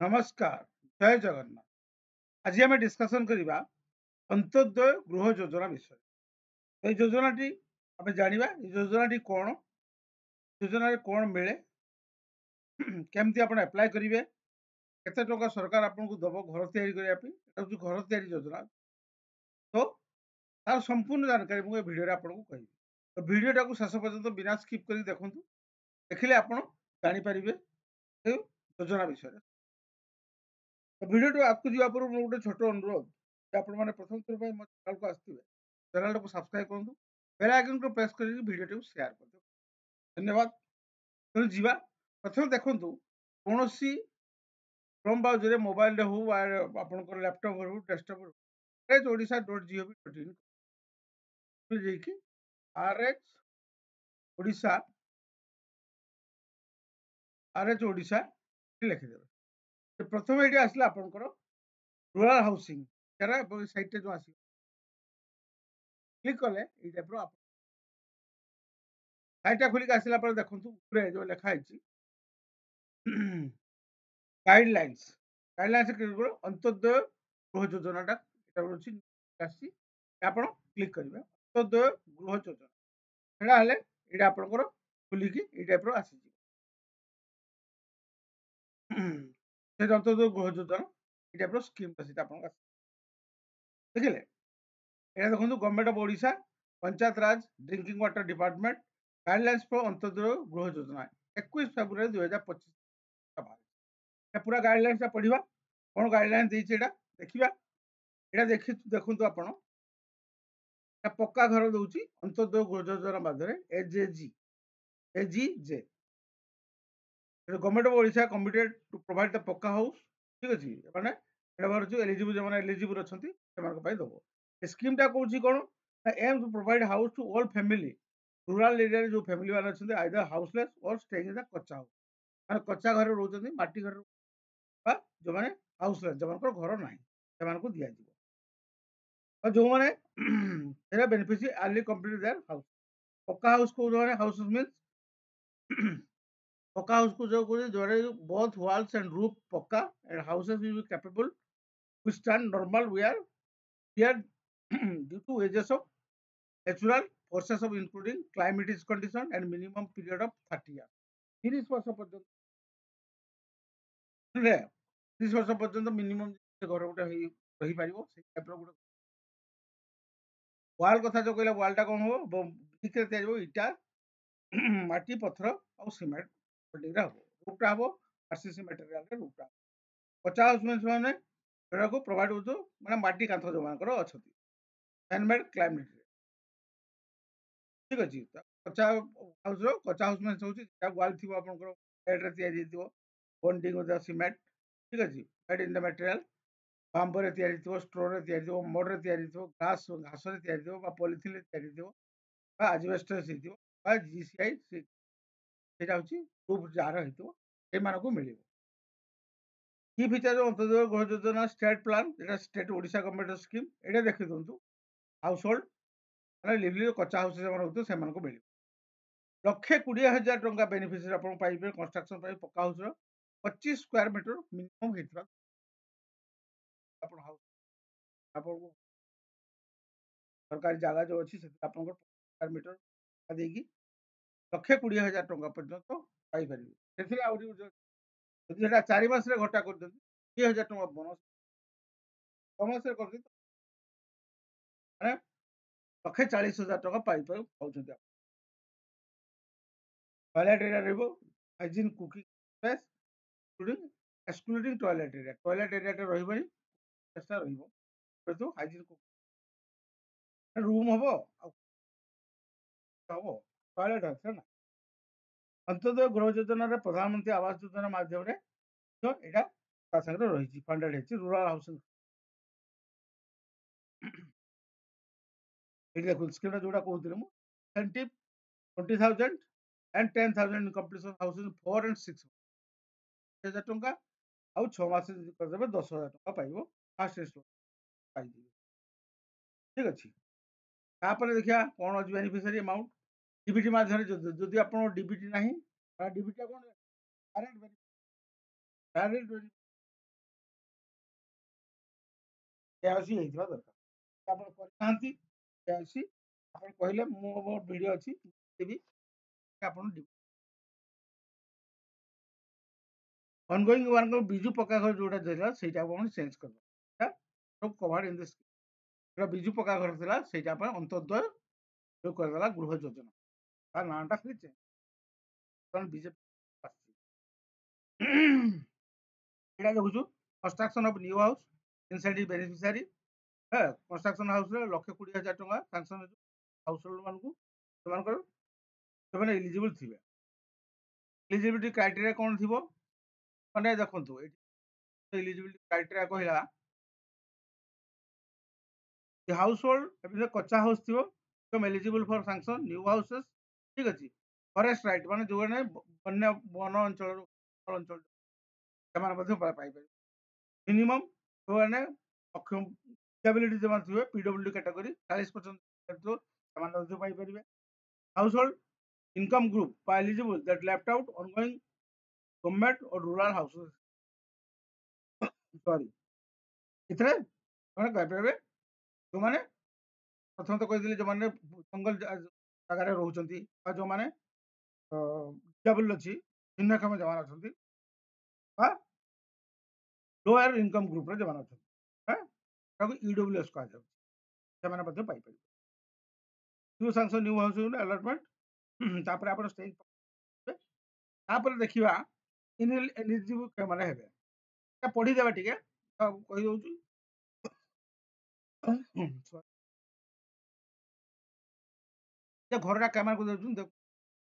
नमस्कार जय जगन्नाथ। आज आम डिस्कसन करवा अंत्योदय गृह योजना विषय। योजना टी आम जाना योजना कौन, योजना कौन मिले, केमती आप अप्लाई करेंगे, केते टंका सरकार आपको दब घर तैयारी घर तैयारी योजना। तो तार संपूर्ण जानकारी मुझे भिडियो आपको कहि। तो भिडियोटा को शेष पर्यंत बिना स्किप कर देखूँ, देखिले आप जापर योजना विषय। तो भिडियो आपको जावा पूर्व गोटे छोट अनुरोध आप प्रथम थर मो चैनल को आसवे चैनल को सब्सक्राइब करूँ, बेल आइकन को प्रेस कर भिडियो शेयर कर। धन्यवाद। तो जीवा प्रथम देखूँ कौन सी क्रोम ब्राउजर मोबाइल हो आप लैपटॉप हो डेस्कटॉप orisha.gov.in RH ओडिशा लिखिदेवे। प्रथम ये आसला आपंकर रूराल हाउसिंग सैट जो आस क्लिक कले टाइप सैटा खोलिक आसला देखूँ जो लिखाई गाइडलाइंस अंत्योदय गृह योजना आप क्लिक करेंगे। अंत्योदय गृह योजना ये आपंकर खोलिक टाइप आस अंत्योदय गृह योजना ये टाइप स्कीम देखिले। यहाँ देखो government of Odisha panchayat Raj drinking water department guidelines for Antyodaya Griha योजना 21 फेब्रुआरी 2025 पूरा गाइडलाइंस पढ़ा कौन गाइडलाइंस देखा यहाँ देखु आप पक्का घर दूसरी अंत्योदय गृह योजना मध्य एजीजे government of Odisha committed to provide the pucca house. ठीक अच्छे मैंने एलिजिबल जो एलिजिबल अच्छा दब स्कीम टा कौन कौन aim to provide house to all family rural area जो फैमिली मैंने अच्छे आइदर हाउसलेस और staying in the kachcha house मैंने कच्चा घर रोचे माटी घर जो मैंने हाउसलेस जो घर ना से दि जो मैंने beneficiary early complete their house pucca house को हाउस मीन्स पक्का हाउस को जो both walls and roof pucca and houses will be capable to stand normal wear here due to ages of natural forces of including climatic condition and minimum period of 30 years 30 वर्ष पर्यंत 30 वर्ष पर्यंत minimum घर गोटे रही पार गोटे वाल कथा जो कहला वालटा कौन हम इटा माटी पथर और सीमेंट बिल्डिंग हम रूपटा हम आरसीसी मटेरियल रूपटा 50 मैंने प्रोवाइड हो मैंने माटी कांथ जो अच्छा मैनमेड क्लाइमेट ठीक अच्छे कच्चा हाउस कच्चा हाउस मीन हूँ वाल थी आपंकर बंडिंग विथ सीमेंट ठीक अच्छे मेड इन द मटेरियल बांबर स्ट्रोरे मड्रे घास घास पॉलिथिन आजबेस्टस जीसीआई प्रूफ जार हो मिले की फीचर जो अंत्योदय गृह योजना state plan state Odisha government scheme ये देखी दिखाँ हाउस होल्ड लिवली कच्चा हाउस से मिले 1,20,000 टंका बेनिफिशियरी आप पाइबे कंस्ट्रक्शन पक्का हाउस 25 स्क्वायर मीटर मिनिमम होता आपको सरकारी जगह जो अच्छी आप स्क्वायर मीटर देगी 1,20,000 टंका पर्यटन पाइपर से 4 मास घटा कर 2,000 टंका बोनस 6 मास कर 1,40,000 टंका पाइपर पाँच toilet area hygiene cooking space excluding toilet area रही हाइजीन रूम हम हम टॉयलेट है ना अंत्योदय गृह योजना प्रधानमंत्री आवास योजना माध्यम यहाँ रही फंडेड रूराल हाउसिंग देखो स्कीम जोड़ा कहते मुझे 20,000 and 10,000 completion housing 4 and 6 हजार टंका आउ 6 मास करदे 10,000 टंका पाइबो फास्ट इंस्टॉलमेंट ठीक अच्छे देखिए कौन अच्छी बेनिफिशियरी अमाउंट डीबीटी माध्यम जदि आप डीबीटी ना डीबीटी कौन କେଆଇସି ହେଇଥିବା ଦରକାର। ଆପଣ କରିନାହାନ୍ତି କେଆଇସି, ଆପଣ କହିଲେ ମୁଁ ମୋ ଭିଡ଼ିଓ ଅଛି ଦେବି, ଆପଣ ଅନଗୋଇଂ ୱାର୍କ ବିଜୁ ପକ୍କା ଘର ଯୋଉଟା ଥିଲା ସେଇଟା ଆପଣ ଚେଞ୍ଜ କରିଦେବେ। ସବୁ କଭର୍ଡ ଇନ୍ ଦିସ୍। ଯୋଉଟା ବିଜୁ ପକ୍କା ଘର ଥିଲା ସେଇଟା ପାଇଁ ଅନ୍ତର୍ଦ୍ଦୟ ଯୋଉ କରିଦେଲା ଗୃହ ଯୋଜନା, ତାର ନାଁଟା ଖାଲି ଚେଞ୍ଜ କାରଣ ବିଜେପି ଆସିଛି। ଏଇଟା ଦେଖୁଛୁ construction of new house incentive beneficiary. হ্যাঁ, କନଷ୍ଟ୍ରକ୍ସନ ହାଉସରେ 1,20,000 ଟଙ୍କା ସାଂସନ ହାଉସ ହୋଲ୍ଡ ମାନଙ୍କୁ ସେମାନଙ୍କର ସେମାନେ ଏଲିଜିବଲ ଥିବେ। ଏଲିଜିବିଲିଟି କ୍ରାଇଟେରିଆ କ'ଣ ଥିବ ମାନେ ଦେଖନ୍ତୁ ଏଇଠି ଏଲିଜିବିଲିଟି କ୍ରାଇଟେରିଆ କହିଲା ହାଉସ ହୋଲ୍ଡ କଚ୍ଚା ହାଉସ ଥିବ ଏଲିଜିବଲ ଫର ସାଂସନ ନ୍ୟୁ ହାଉସେସ୍। ଠିକ ଅଛି। ଫରେଷ୍ଟ ରାଇଟ୍ ମାନେ ଯୋଉମାନେ ବନ ଅଞ୍ଚଳରୁ ଅଞ୍ଚଳ ସେମାନେ ମଧ୍ୟ ପାଇପାରିବେ। ମିନିମମ୍ ଯୋଉମାନେ ଅକ୍ଷମ ଡିସାବିଲିଟି ଯୋଉମାନେ ଥିବେ ପିଡବ୍ଲ୍ୟୁଡି କ୍ୟାଟାଗୋରୀ 40% ସେମାନେ ମଧ୍ୟ ପାଇପାରିବେ। ହାଉସ ହୋଲ୍ଡ ଇନକମ୍ ଗ୍ରୁପ বা eligible that left out ongoing government or rural houses ସରି ଏଥିରେ ସେମାନେ ପାଇପାରିବେ ଯୋଉମାନେ ପ୍ରଥମତଃ କହିଥିଲି ଯୋଉମାନେ ଜଙ୍ଗଲ ଜାଗାରେ ରହୁଛନ୍ତି ବା ଯୋଉମାନେ ଡିସାବଲ ଅଛି ଭିନ୍ନକ୍ଷମ ଯୋଉମାନେ ଅଛନ୍ତି ବା ଲୋୟର ଇନକମ୍ ଗ୍ରୁପରେ ଯୋଉମାନେ ଅଛନ୍ତି ତାକୁ ଇଡବ୍ଲ୍ୟୁଏସ୍ କୁହାଯାଉଛି, ସେମାନେ ମଧ୍ୟ ପାଇପାରିବେ। New sanction new housing allotment. ତାପରେ ଆପଣ ଷ୍ଟେଜ ତାପରେ ଦେଖିବା ଏଲିଜିବଲ କେଉଁମାନେ ହେବେ ପଢିଦେବା ଟିକେ କହିଦଉଛି। ଘରଟା କେମାନଙ୍କୁ ଦେଉଛନ୍ତି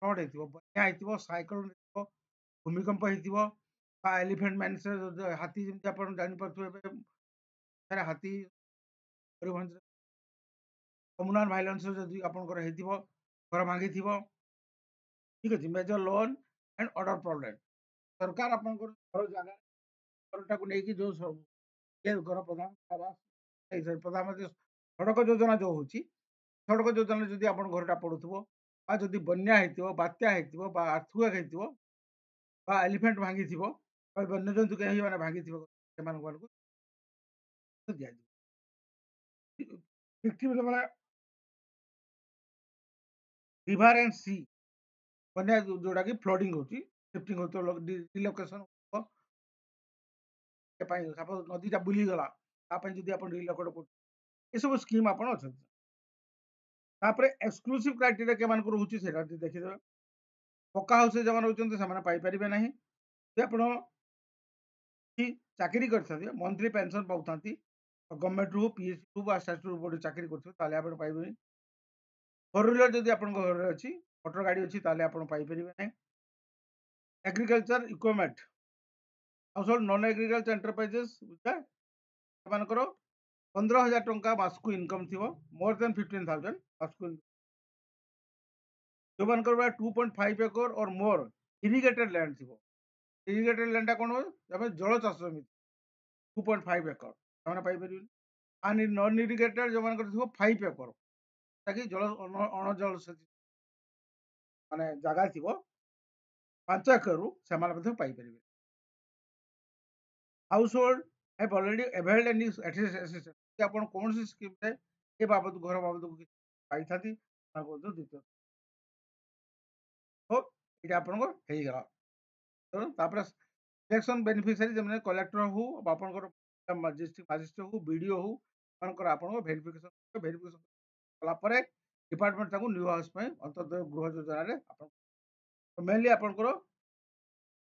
ଫ୍ଲଡ୍ ହେଇଥିବ, ବନ୍ୟା ହେଇଥିବ, ସାଇକ୍ଲୋନ ହେଇଥିବ, ଭୂମିକମ୍ପ ହେଇଥିବ ବା ଏଲିଫେଣ୍ଟ ମାଇନ୍ସରେ ହାତୀ ଯେମିତି ଆପଣ ଜାଣିପାରୁଥିବେ ଏବେ ହାତୀ କମ୍ୟୁନାଲ ଭାଇଲେନ୍ସ ଯଦି ଆପଣଙ୍କର ହେଇଥିବ, ଘର ଭାଙ୍ଗିଥିବ, ଠିକ ଅଛି, major loan and order problem, ସରକାର ଆପଣଙ୍କର ଘର ଜାଗା ଘରଟାକୁ ନେଇକି ଯୋଉ ସବୁ ଘର ପ୍ରଧାନମନ୍ତ୍ରୀ ସଡ଼କ ଯୋଜନା ଯୋଉ ହଉଛି, ସଡ଼କ ଯୋଜନା ଯଦି ଆପଣ ଘରଟା ପଡୁଥିବ ବା ଯଦି ବନ୍ୟା ହେଇଥିବ, ବାତ୍ୟା ହେଇଥିବ ବା ଆର୍ଥକ୍ୱେକ୍ ହେଇଥିବ ବା ଏଲିଫେଣ୍ଟ ଭାଙ୍ଗିଥିବ ବା ବନ୍ୟଜନ୍ତୁ କେହି ମାନେ ଭାଙ୍ଗିଥିବ ସେମାନଙ୍କୁ ଦିଆଯିବ। ମାନେ ରିଭର ଆଣ୍ଡ ସି ବନ୍ୟା ଯୋଉଟା କି ଫ୍ଲଡିଂ ହଉଛି, ସିଫ୍ଟିଂ ହଉଥିବ, ଡିଲୋକେସନ ପାଇଁ ସପୋଜ ନଦୀଟା ବୁଲିଗଲା ତା ପାଇଁ ଯଦି ଆପଣ ରିଲୋକେଟ କରୁଛନ୍ତି ଏସବୁ ସ୍କିମ୍ ଆପଣ ଅଛନ୍ତି। ତାପରେ ଏକ୍ସକ୍ଲୁସିଭ କ୍ରାଇଟେରିଆ କେମାନଙ୍କୁ ରହୁଛି ସେଇଟା ଦେଖିଦେବେ। ପକ୍କା ହାଉସରେ ଯେଉଁମାନେ ରହୁଛନ୍ତି ସେମାନେ ପାଇପାରିବେ ନାହିଁ। ଯଦି ଆପଣ ଚାକିରି କରିଥାନ୍ତି ମନ୍ଥଲି ପେନସନ ପାଉଥାନ୍ତି ଗଭର୍ଣ୍ଣମେଣ୍ଟରୁ ପିଏଚ ବା ଷ୍ଟାଚୁଟୋରୀ ଚାକିରି କରୁଥିବେ ତାହେଲେ ଆପଣ ପାଇବେନି। ଫୋର ହ୍ୱିଲର ଯଦି ଆପଣଙ୍କ ଘରରେ ଅଛି, ମୋଟର ଗାଡି ଅଛି, ତାହେଲେ ଆପଣ ପାଇପାରିବେ ନାହିଁ। Agriculture equipment household non agriculture enterprises ସେମାନଙ୍କର 15,000 ଟଙ୍କା ମାସକୁ ଇନକମ୍ ଥିବ, ମୋର ଦେନ୍ 15,000 ମାସକୁ। ଯୋଉମାନଙ୍କର 2.5 ଏକର ଅର୍ ମୋର ଇରିଗେଟେଡ ଲ୍ୟାଣ୍ଡ ଥିବ, ଇରିଗେଟେଡ ଲ୍ୟାଣ୍ଡଟା କ'ଣ ହୁଏ ଜଳ ଚାଷ ଜମି 2.5 ଏକର ସେମାନେ ପାଇପାରିବେନି। ଆଣ୍ଡ ନନ୍ ଇରିଗେଟେଡ ଯୋଉମାନଙ୍କର ଥିବ 5 ଏକର ତାକି ଜଳ ଅଣଜଳ ମାନେ ଜାଗା ଥିବ 5 ଏକରରୁ ସେମାନେ ମଧ୍ୟ ପାଇପାରିବେ। House hold have already availed any assistance ଆପଣ କୌଣସି ସ୍କିମରେ ଏ ବାବଦ ଘର ବାବଦକୁ କିଛି ପାଇଥାନ୍ତି ଏଇଟା ଆପଣଙ୍କର ହେଇଗଲା। ତେଣୁ ତାପରେ ସିଲେକ୍ସନ ବେନିଫିସିଆରୀ ଯେମାନେ କଲେକ୍ଟର ହଉ ଆପଣଙ୍କର ଡିଷ୍ଟ୍ରିକ୍ଟ ମାଜିଷ୍ଟ୍ରେଟ ହଉ ବିଡିଓ ହଉ ଆପଣଙ୍କର ଆପଣଙ୍କ ଭେରିଫିକେସନ କଲା ପରେ ଡିପାର୍ଟମେଣ୍ଟ ତାଙ୍କୁ ନ୍ୟୁ ହାଉସ ପାଇଁ ଅନ୍ତର୍ଦୟ ଗୃହ ଯୋଜନାରେ ଆପଣ ମେନଲି ଆପଣଙ୍କର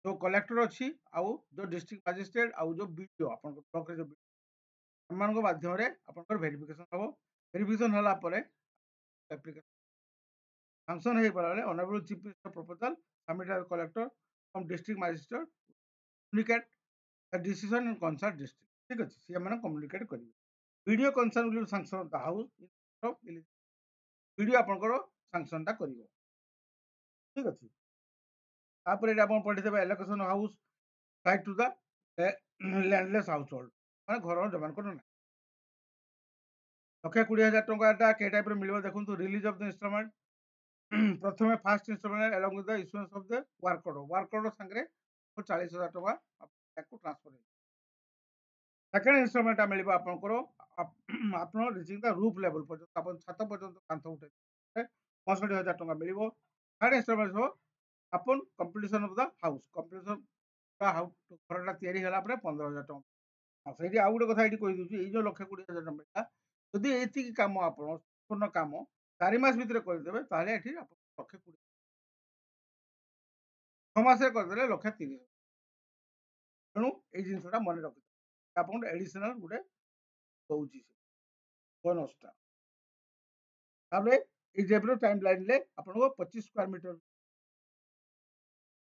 ଯୋଉ କଲେକ୍ଟର ଅଛି ଆଉ ଯୋଉ ଡିଷ୍ଟ୍ରିକ୍ଟ ମାଜିଷ୍ଟ୍ରେଟ ଆଉ ଯୋଉ ବିଡିଓ ଆପଣଙ୍କ ବ୍ଲକରେ ଯୋଉ ସେମାନଙ୍କ ମାଧ୍ୟମରେ ଆପଣଙ୍କର ଭେରିଫିକେସନ ହବ। ଭେରିଫିକେସନ ହେଲା ପରେ ସାଂସନ ହେଇଗଲା ବେଳେ honourable chief minister proposal submitted collector from district magistrate communicate the decision in concern district. ଠିକ ଅଛି, ସେମାନେ କମ୍ୟୁନିକେଟ କରିବେ। BDO concern will sanction the house BDO ଆପଣଙ୍କର ସାଂସନଟା କରିବ। ଠିକ ଅଛି, ତାପରେ ଏଇଟା ଆପଣ ପଢିଦେବେ allocation house right to the landless household ମାନେ ଘର ଯୋଉମାନଙ୍କର ନାହିଁ। 1,20,000 ଟଙ୍କାଟା କେ ଟାଇପ୍ରେ ମିଳିବ ଦେଖନ୍ତୁ। ରିଲିଜ ଅଫ ଦ ଇନଷ୍ଟଲମେଣ୍ଟ ପ୍ରଥମେ first instalment along with the issuance of the work order ସାଙ୍ଗରେ 40,000 ଟଙ୍କା ତାକୁ ଟ୍ରାନ୍ସଫର ହେଇଯିବ। सेकेंड इनस्टॉलमेंट मिल आप रिचिंग द रूफ लेवल पर्यंत आप छात पर्यंत कांथ उठे 65,000 टंका मिल थर्ड इनस्टॉलमेंट हो upon completion of the house completion घरटा तैयारी होला 15,000 टंका से आउ गोटे कथा ये कहीदे ये जो 1,20,000 टंका मिलता जदि ये कम आप संपूर्ण कम 4 मास भितर करदे ताले ये 1,20,000 6 मास करदे 1,30,000 तेणु ये जिनसा मन रखिए आप एडिशनल गोटे दौर बोनसटा ये टाइप टाइम लाइन ले आपको 25 स्क्वायर मीटर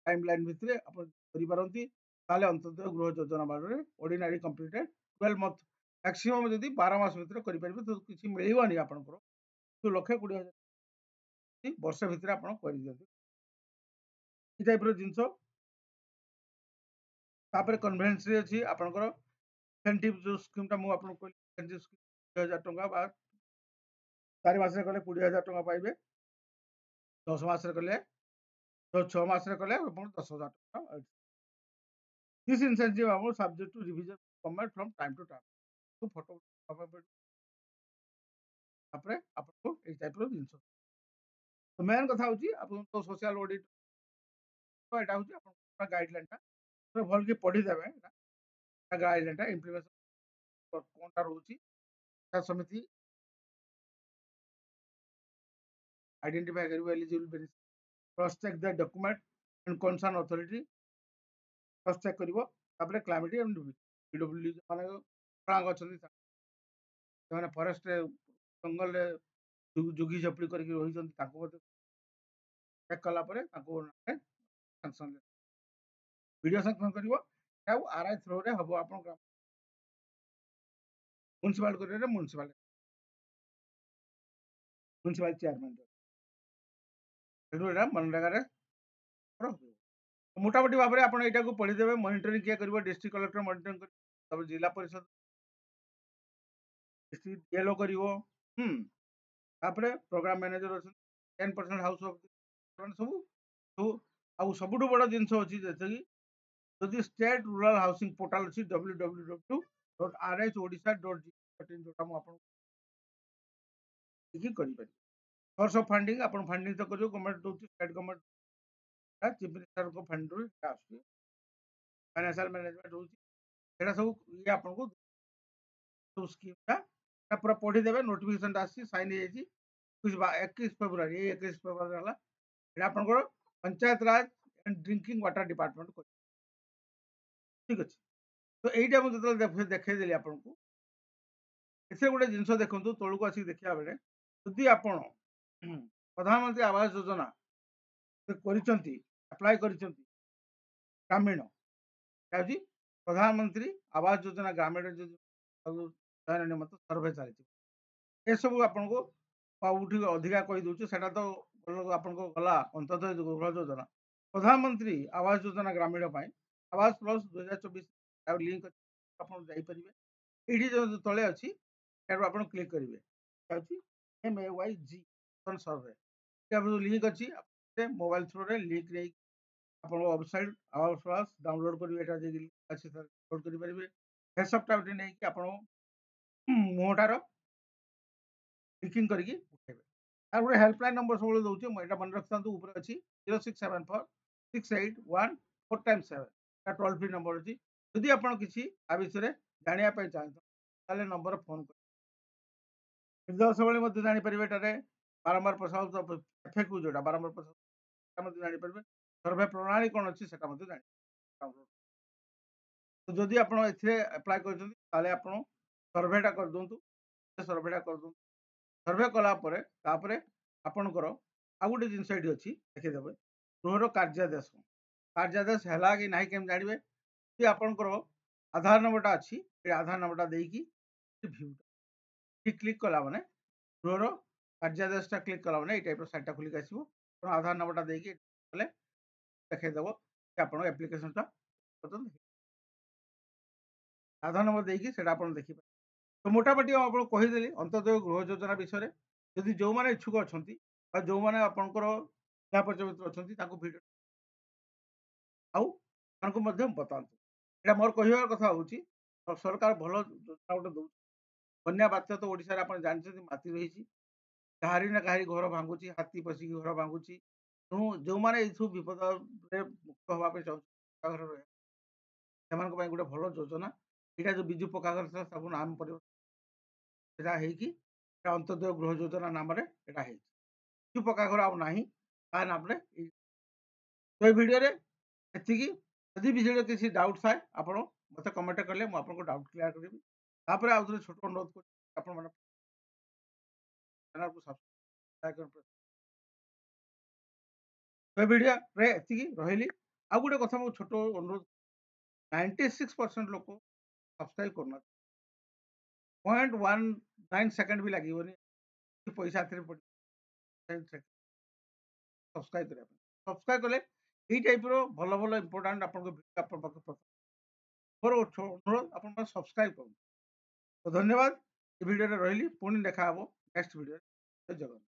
टाइम लाइन भितर आप अंतोदय गृह योजना बारे ऑर्डिनरी कंप्लीटेड 12 मंथ मैक्सिमम जब 12 मास भितर करेंगे तो किसी मिलवानी आपंकर तो 1,20,000 वर्ष भितर आप कर दिखाते ये टाइप जिनस कन्भेन्स अच्छी आपंकर इंसेंटिव जो स्कीम मुझे कहली 2,000 टंका 4 मास कले 20,000 टंका पाइबे 10 मास कले 6 मास कले 10,000 टंका this incentive subject to revision government from time to time तो फोटो आपको ये टाइप जिनस तो मेन कथा हूँ सोशल ऑडिट तो यहाँ हूँ गाइडलाइन भल कि पढ़ीदेवे गाइडलाइन इम्प्लीमेंटेशन कौन रोचे समिति आइडेंटिफाई कर eligible beneficiary cross check the document and concern authority cross check कर क्लाइमेट एंड पीडब्ल्यू माने प्रांग अच्छा फरेस्ट जंगल जुगी झपड़ी कर चेक कलापर सांसन वीडियो सांसन कर आरआई थ्रो रे हम आप म्युनिसिपालिटी म्युनिसिपाल चेयरमैन मनरेगा मोटामोटी भाव में आप यहाँ पढ़ीदे मनिटरिंग किए कर डिस्ट्रिक्ट कलेक्टर मनिटरिंग कर जिला परिषद डिस्ट्रिक्ट डीएलओ कर प्रोग्राम मैनेजर अच्छे 10% हाउस सब सब बड़ जिन अच्छी जैसे कि जदि स्टेट रूरल हाउसिंग पोर्टाल अच्छी www.rhodisa.gov.in जो करें सोर्स ऑफ फंडिंग आप फंडिंग तो करेंगे गवर्नमेंट दौर स्टेट गवर्नमेंट चीफ मिनिस्टर को फंड फाइनेंशियल मैनेजमेंट होता सब ये आपको स्कीम पूरा पढ़ीदे नोटिफिकेशन आसी साइन हो 21 फेब्रुआरी 21 फेब्रुआरी आप पंचायत राज एंड ड्रिंकिंग वाटर डिपार्टमेंट ठीक अच्छे तो यहीटा मुझे देखईदेली आपको इसे गोटे जिनस देखो तौक आसिक देखा बेले जदि आप प्रधानमंत्री आवास योजना अप्लाई ग्रामीण प्रधानमंत्री आवास योजना ग्रामीण चयन निमंत्रण सर्वे चलती ये सब आपको अधिका कहीदे से तो आप गला अंत्योदय गृह योजना प्रधानमंत्री आवास योजना ग्रामीण आवास प्लस 2024 लिंक जापर ये जो तले अच्छी आप क्लिक करेंगे MAYG सर्वे लिंक अच्छी मोबाइल थ्रो लिंक नहीं आप वेबसाइट आवास प्लस डाउनलोड करेंगे अच्छी डाउनलोड करेंगे फेसअपटा नहीं आप मुहटार क्लिकिंग करके उठेबे तार गोटे हेल्पलाइन नंबर सब दूसरे यहाँ मन रखता ऊपर अच्छी 06746814x7 टोल फ्री नंबर अच्छी जदि आप किसी आ विषय जानापी चाहते नंबर फोन कर निर्देश जापर बारंबार प्रसाद एफएक्यू जो बारंबार प्रसाद जापर सर्वे प्रणाली कौन अच्छी से तो जदि आप एप्लाय कर सर्वेटा कर दूँ सर्वेटा कर दूँ सर्वे कलापर आपणकर आ गए जिनस ये अच्छी देखीदे गृहर कार्यादेश कार्यादेश है कि ना केम जानवे कि आपणकर आधार नंबरटा अच्छी आधार नंबरटा देकी क्लिक कला मैंने गृहर कार्यादेशटा क्लिक कला मैंने टाइप साइटा खुलिक आसो आधार नंबरटा देकी देखईदेव कि आप एप्लिकेशनटा आधार नंबर देकी देखिए तो मोटामोटी आपको कहीदेली अंत्योदय गृह योजना विषय जदि जो मैंने इच्छुक अच्छा जो मैंने आपंकर जिला परिषद अच्छा भिडियो आउ बतातु यहाँ मोर कहार कथा हूँ ସରକାର ଭଲ ଯୋଜନା ଗୋଟେ ଦଉ ବନ୍ୟା ବାତ୍ୟା ତ ଓଡ଼ିଶାରେ ଆପଣ ଜାଣିଛନ୍ତି ମାତି ରହିଛି। କାହାରି ନା କାହାରି ଘର ଭାଙ୍ଗୁଛି, ହାତୀ ପଶିକି ଘର ଭାଙ୍ଗୁଛି। ତେଣୁ ଯେଉଁମାନେ ଏଇସବୁ ବିପଦରେ ମୁକ୍ତ ହେବା ପାଇଁ ଚାହୁଁଛନ୍ତି ପକ୍କା ଘରେ ରହିବା ସେମାନଙ୍କ ପାଇଁ ଗୋଟେ ଭଲ ଯୋଜନା। ଏଇଟା ଯୋଉ ବିଜୁ ପକ୍କା ଘର ଥିଲା ତାକୁ ନାମ ପରିବର୍ତ୍ତନ ସେଟା ହେଇକି ଏଟା ଅନ୍ତୋଦୟ ଗୃହ ଯୋଜନା ନାମରେ ଏଟା ହେଇଛି। ବିଜୁ ପକ୍କା ଘର ଆଉ ନାହିଁ ତା ନାମରେ ତ ଏଇ ଭିଡ଼ିଓରେ ଏତିକି। ଯଦି ଭିଡ଼ିଓରେ କିଛି ଡାଉଟ୍ ଥାଏ ଆପଣ ମୋତେ କମେଣ୍ଟ କଲେ ମୁଁ ଆପଣଙ୍କ ଡାଉଟ୍ କ୍ଲିୟର କରିବି। ତାପରେ ଆଉ ଥରେ ଛୋଟ ଅନୁରୋଧ କରୁଛି ଆପଣମାନେ ଚ୍ୟାନେଲକୁ ସବସ୍କ୍ରାଇବ କରି ଏ ଭିଡ଼ିଓରେ ଏତିକି ରହିଲି। ଆଉ ଗୋଟେ କଥା ମୁଁ ଛୋଟ ଅନୁରୋଧ 96% ଲୋକ ସବସ୍କ୍ରାଇବ କରୁନାହାନ୍ତି। 0.19 ସେକେଣ୍ଡ ବି ଲାଗିବନି ପଇସା ଏଥିରେ ସବସ୍କ୍ରାଇବ କରିବା ପାଇଁ। ସବସ୍କ୍ରାଇବ କଲେ ଏଇ ଟାଇପର ଭଲ ଭଲ ଇମ୍ପୋର୍ଟାଣ୍ଟ ଆପଣଙ୍କ ଭିଡ଼ିଓ ଆପଣଙ୍କ ପାଖକୁ ମୋର ଅନୁରୋଧ ଆପଣ ସବସ୍କ୍ରାଇବ କରନ୍ତୁ। ତ ଧନ୍ୟବାଦ। ଏ ଭିଡ଼ିଓରେ ରହିଲି ପୁଣି ଦେଖା ହବ ନେକ୍ସଟ ଭିଡ଼ିଓରେ। ଜୟ ଜଗନ୍ନାଥ।